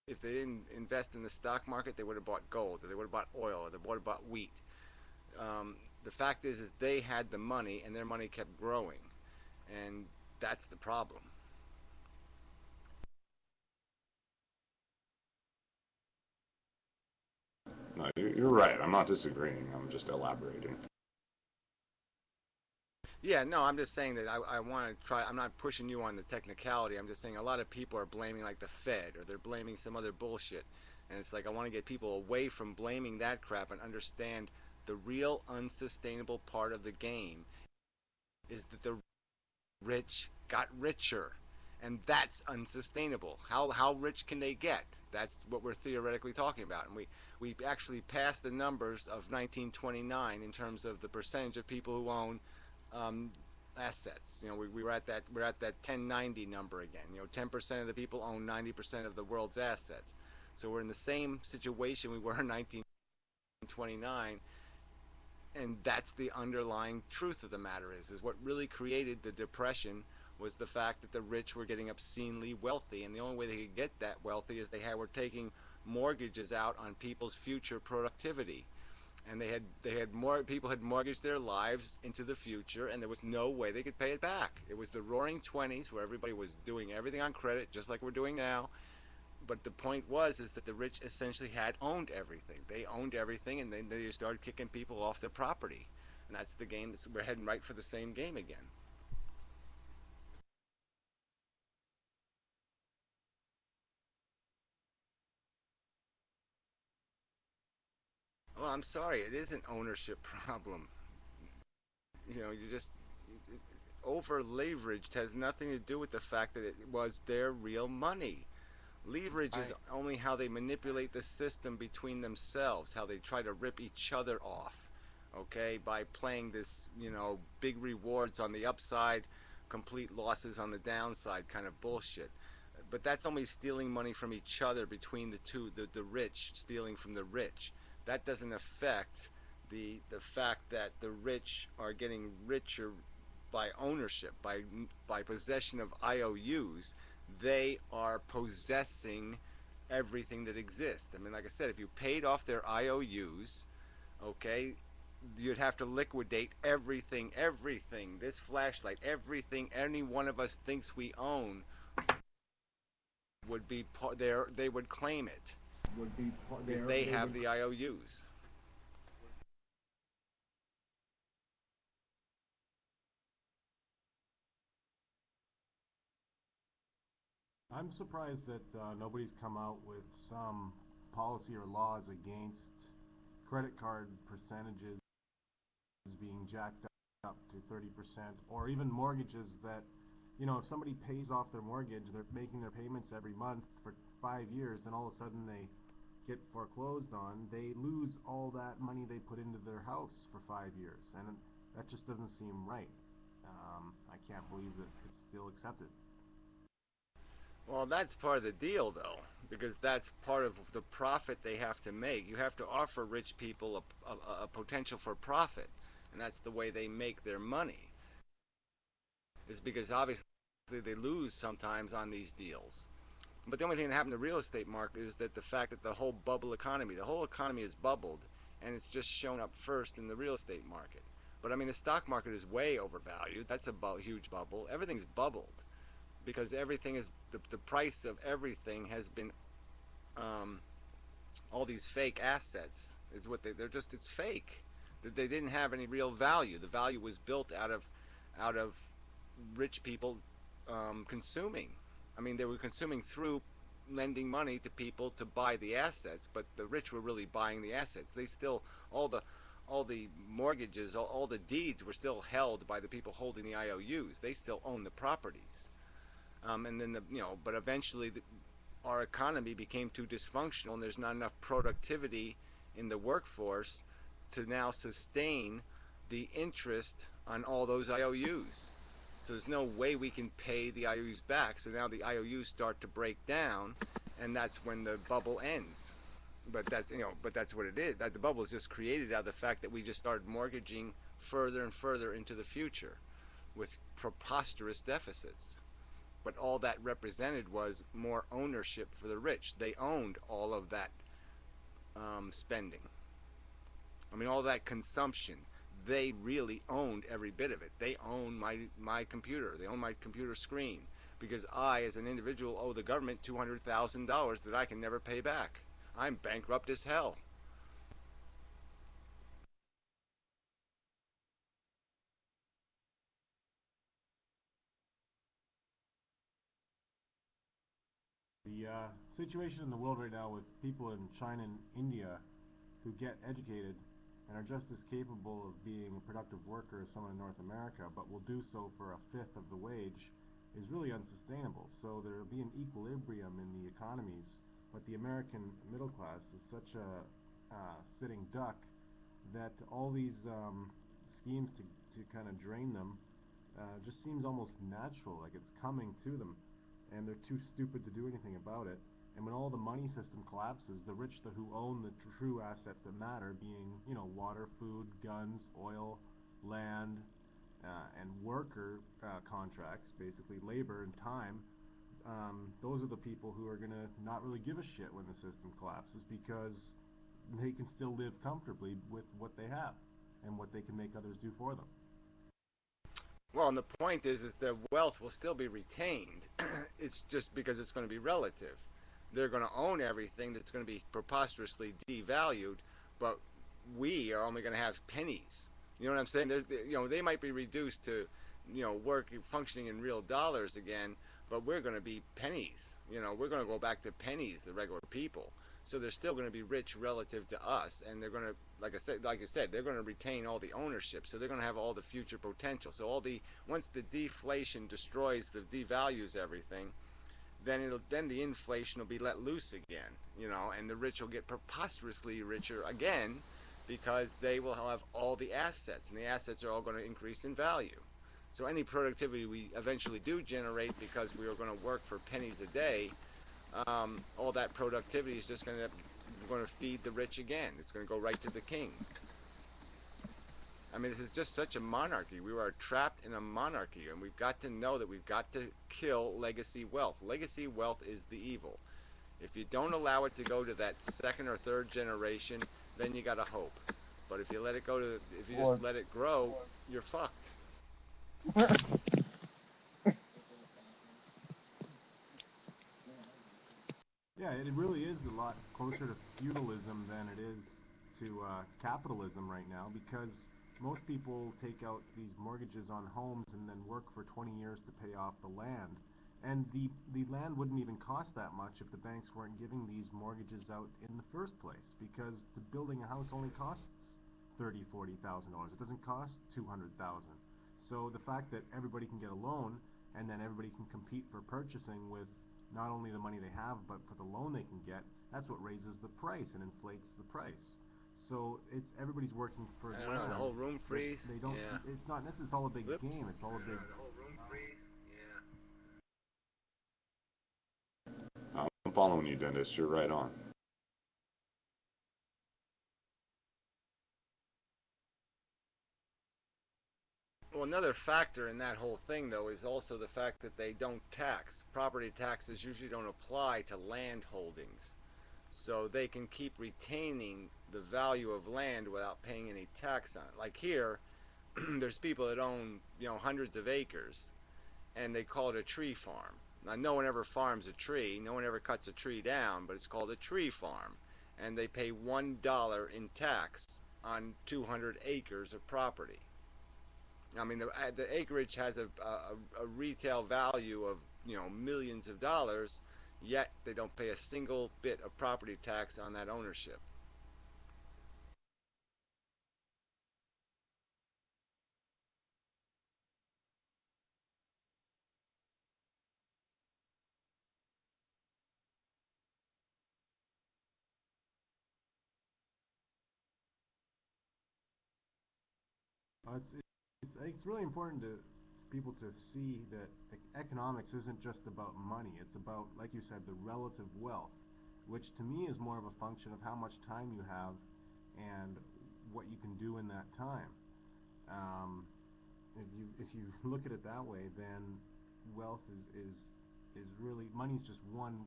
If they didn't invest in the stock market, they would have bought gold, or they would have bought oil, or they would have bought wheat. The fact is they had the money, and their money kept growing, and that's the problem. No, you're right. I'm not disagreeing. I'm just elaborating. Yeah, no, I'm just saying that I want to try. I'm not pushing you on the technicality. I'm just saying a lot of people are blaming like the Fed or they're blaming some other bullshit. And it's like I want to get people away from blaming that crap and understand the real unsustainable part of the game is that the rich got richer. And that's unsustainable. How rich can they get? That's what we're theoretically talking about. And we actually passed the numbers of 1929 in terms of the percentage of people who own um, assets. We're at that 1090 number again. 10% of the people own 90% of the world's assets. So we're in the same situation we were in 1929, and that's the underlying truth of the matter is what really created the depression was the fact that the rich were getting obscenely wealthy, and the only way they could get that wealthy is were taking mortgages out on people's future productivity, and they had more people had mortgaged their lives into the future, and there was no way they could pay it back. It was the roaring 20s where everybody was doing everything on credit just like we're doing now. But the point was is that the rich essentially had owned everything. They owned everything, and then they started kicking people off their property, and that's the game. We're heading right for the same game again. Well, I'm sorry, it is an ownership problem. You just over leveraged has nothing to do with the fact that it was their real money. Leverage is I only how they manipulate the system between themselves, how they try to rip each other off, okay, by playing this, big rewards on the upside, complete losses on the downside kind of bullshit. But that's only stealing money from each other between the two, the rich stealing from the rich. That doesn't affect the fact that the rich are getting richer by ownership, by possession of IOUs. They are possessing everything that exists. I mean, like I said, if you paid off their IOUs, okay, you'd have to liquidate everything. This flashlight, everything any one of us thinks we own would be there. They would claim it because they they have would. the IOUs. I'm surprised that nobody's come out with some policy or laws against credit card percentages being jacked up to 30%, or even mortgages that, if somebody pays off their mortgage, they're making their payments every month for 5 years, then all of a sudden they get foreclosed on, they lose all that money they put into their house for 5 years, and that just doesn't seem right. I can't believe that it's still accepted. Well, that's part of the deal, though, because that's part of the profit they have to make. You have to offer rich people a potential for profit, and that's the way they make their money. Is because obviously they lose sometimes on these deals. But the only thing that happened to the real estate market is that the fact that the whole economy is bubbled, and it's just shown up first in the real estate market. But I mean, the stock market is way overvalued. That's a huge bubble. Everything's bubbled because everything is the price of everything has been um, all these fake assets is what they're just it's fake. They didn't have any real value. The value was built out of rich people consuming. I mean, they were consuming through lending money to people to buy the assets, but the rich were really buying the assets. They still all the mortgages, all the deeds were still held by the people holding the IOUs. They still own the properties. And then but eventually our economy became too dysfunctional, and there's not enough productivity in the workforce to now sustain the interest on all those IOUs. So there's no way we can pay the IOUs back. So now the IOUs start to break down, and that's when the bubble ends. But that's what it is. That the bubble is just created out of the fact that we just started mortgaging further and further into the future with preposterous deficits. But all that represented was more ownership for the rich. They owned all of that spending. I mean, all that consumption. They really owned every bit of it. They own my computer. They own my computer screen because I, as an individual, owe the government $200,000 that I can never pay back. I'm bankrupt as hell. The situation in the world right now with people in China and India who get educated and are just as capable of being a productive worker as someone in North America, but will do so for a fifth of the wage, is really unsustainable. So there will be an equilibrium in the economies, but the American middle class is such a sitting duck that all these schemes to kind of drain them just seems almost natural, like it's coming to them, and they're too stupid to do anything about it. And when all the money system collapses, the rich, who own the true assets that matter, being water, food, guns, oil, land, and worker contracts, basically labor and time, those are the people who are going to not really give a shit when the system collapses because they can still live comfortably with what they have and what they can make others do for them. Well, and the point is their wealth will still be retained. It's just because it's going to be relative. They're going to own everything that's going to be preposterously devalued, but we are only going to have pennies. You know what I'm saying? They might be reduced to, work functioning in real dollars again, but we're going to be pennies. We're going to go back to pennies, the regular people. So they're still going to be rich relative to us, and they're going to, like you said, they're going to retain all the ownership. So they're going to have all the future potential. So once the deflation destroys, devalues everything, then the inflation will be let loose again, and the rich will get preposterously richer again because they will have all the assets, and the assets are all going to increase in value. So any productivity we eventually do generate because we are going to work for pennies a day, all that productivity is just going to feed the rich again. It's going to go right to the king. I mean, this is just such a monarchy. We are trapped in a monarchy, and we've got to know that we've got to kill legacy wealth. Legacy wealth is the evil. If you don't allow it to go to that second or third generation, then you got a hope. But if you just Or let it grow, you're fucked. yeah, it really is a lot closer to feudalism than it is to capitalism right now because most people take out these mortgages on homes and then work for 20 years to pay off the land. And the land wouldn't even cost that much if the banks weren't giving these mortgages out in the first place because building a house only costs $30,000, $40,000. It doesn't cost 200,000. So the fact that everybody can get a loan and then everybody can compete for purchasing with not only the money they have but for the loan they can get, that's what raises the price and inflates the price. So it's everybody's working for I don't know. The land whole room that freeze. they don't. Yeah. It's not necessarily. It's all a big game. Whoops. It's all a big. I'm following you, dentist. You're right on. Well, another factor in that whole thing, though, is also the fact that they don't tax. Property taxes usually don't apply to land holdings. So they can keep retaining the value of land without paying any tax on it. Like here, there's people that own, hundreds of acres, and they call it a tree farm. Now, no one ever farms a tree, no one ever cuts a tree down, but it's called a tree farm. And they pay $1 in tax on 200 acres of property. I mean, the acreage has a retail value of millions of dollars, yet they don't pay a single bit of property tax on that ownership. It's really important to people to see that economics isn't just about money. It's about, like you said, the relative wealth, which to me is more of a function of how much time you have and what you can do in that time. Um, if you look at it that way, then wealth is is really, money's just one